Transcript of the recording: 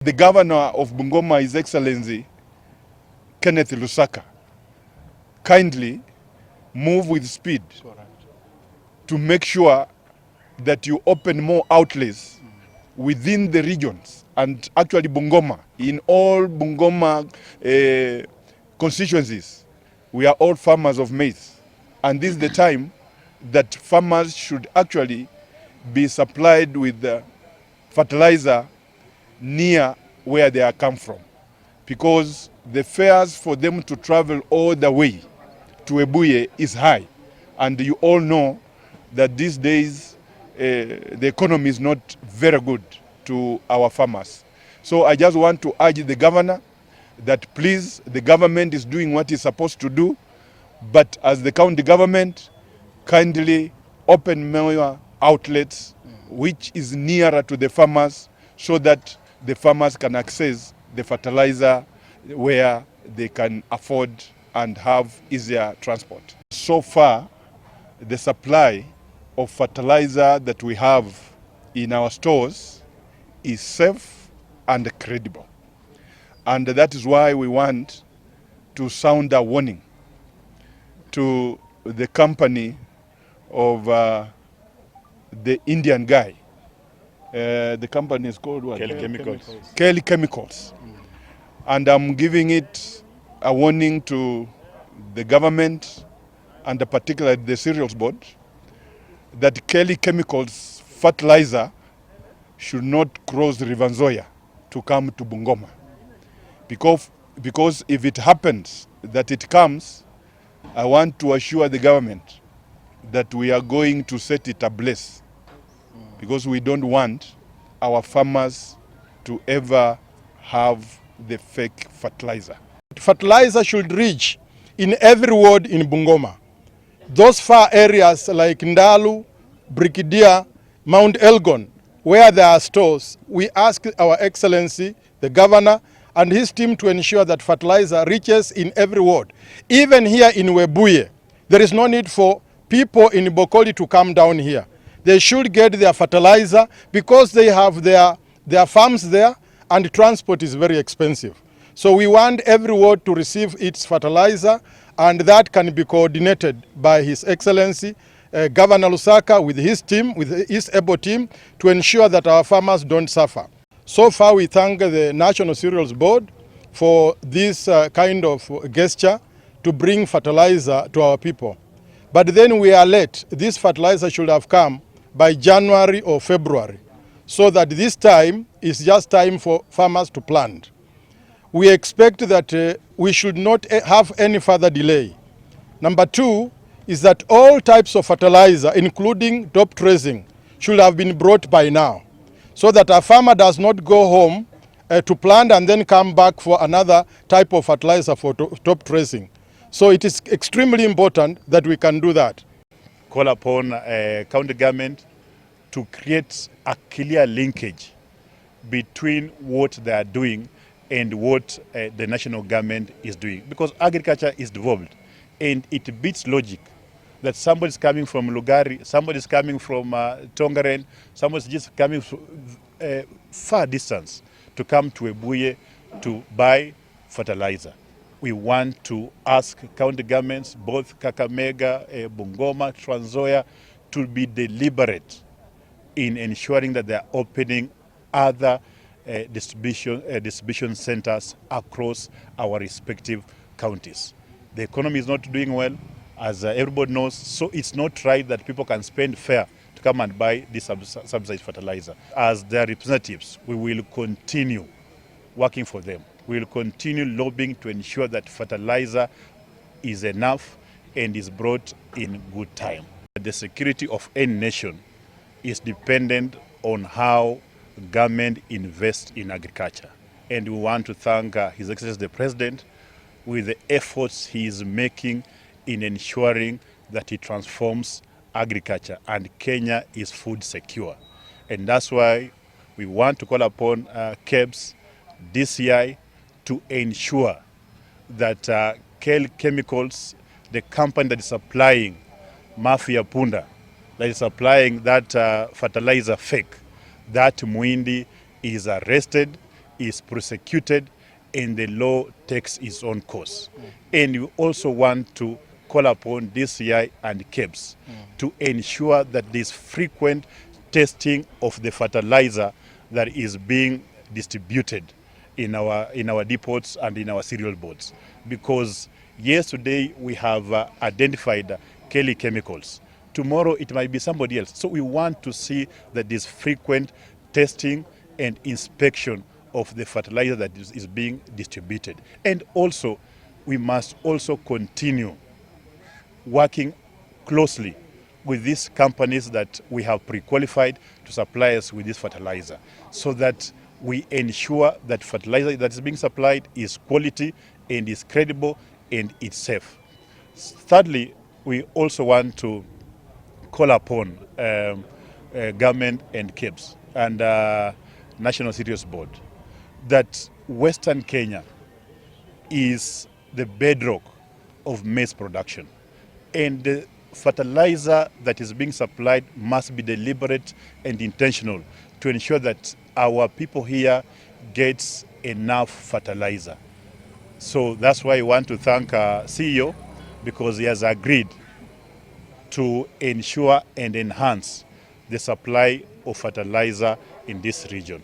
The governor of Bungoma, His Excellency Kenneth Lusaka, kindly move with speed to make sure that you open more outlets within the regions, and actually Bungoma, in all Bungoma constituencies, we are all farmers of maize. And this is the time that farmers should actually be supplied with fertilizer near where they are come from, because the fares for them to travel all the way to Ebuye is high, and you all know that these days the economy is not very good to our farmers. So I just want to urge the governor that please, the government is doing what it's supposed to do, but as the county government, kindly open more outlets which is nearer to the farmers, so that the farmers can access the fertilizer where they can afford and have easier transport. So far, the supply of fertilizer that we have in our stores is safe and credible. And that is why we want to sound a warning to the company of the Indian guy. The company is called what? Kelly Chemicals. And I'm giving it a warning to the government, and particularly the cereals board, that Kelly Chemicals fertilizer should not cross the River Nzoia to come to Bungoma. Because if it happens that it comes, I want to assure the government that we are going to set it ablaze, because we don't want our farmers to ever have the fake fertilizer. Fertilizer should reach in every ward in Bungoma. Those far areas like Ndalu, Brigadier, Mount Elgon, where there are stores, we ask Our Excellency, the Governor, and his team to ensure that fertilizer reaches in every ward. Even here in Webuye, there is no need for people in Bokoli to come down here. They should get their fertilizer because they have their farms there, and transport is very expensive. So we want every ward to receive its fertilizer, and that can be coordinated by His Excellency Governor Lusaka with his team, with his able team, to ensure that our farmers don't suffer. So far, we thank the National Cereals Board for this kind of gesture to bring fertilizer to our people. But then we are late. This fertilizer should have come by January or February, so that this time is just time for farmers to plant. We expect that we should not have any further delay. Number two is that all types of fertilizer, including top dressing, should have been brought by now, so that a farmer does not go home to plant and then come back for another type of fertilizer for top dressing. So it is extremely important that we can do that. Call upon county government to create a clear linkage between what they are doing and what the national government is doing, because agriculture is devolved, and it beats logic that somebody is coming from Lugari, somebody is coming from Tongaren, somebody is just coming from far distance to come to Ebuye to buy fertilizer. We want to ask county governments, both Kakamega, Bungoma, Trans Nzoia, to be deliberate in ensuring that they are opening other distribution centers across our respective counties. The economy is not doing well, as everybody knows, so it's not right that people can spend fare to come and buy this subsidized fertilizer. As their representatives, we will continue working for them. We will continue lobbying to ensure that fertilizer is enough and is brought in good time. The security of any nation is dependent on how government invests in agriculture. And we want to thank His Excellency the President with the efforts he is making in ensuring that he transforms agriculture and Kenya is food secure. And that's why we want to call upon KEBS, DCI, to ensure that Kelly Chemicals, the company that is supplying Mafia Punda, that is supplying that fertilizer fake, that Muindi is arrested, is prosecuted and the law takes its own course. And we also want to call upon DCI and KEBS to ensure that there's frequent testing of the fertilizer that is being distributed in our depots and in our cereal boards. Because yes, today we have identified Kelly chemicals. Tomorrow it might be somebody else. So we want to see that there's frequent testing and inspection of the fertilizer that is being distributed. And also, we must also continue working closely with these companies that we have pre-qualified to supply us with this fertilizer, so that we ensure that fertilizer that is being supplied is quality and is credible and it's safe. Thirdly, we also want to call upon government and KEBS and National Cereals Board that Western Kenya is the bedrock of maize production, and the fertilizer that is being supplied must be deliberate and intentional to ensure that our people here gets enough fertilizer. So that's why I want to thank our CEO, because he has agreed to ensure and enhance the supply of fertilizer in this region.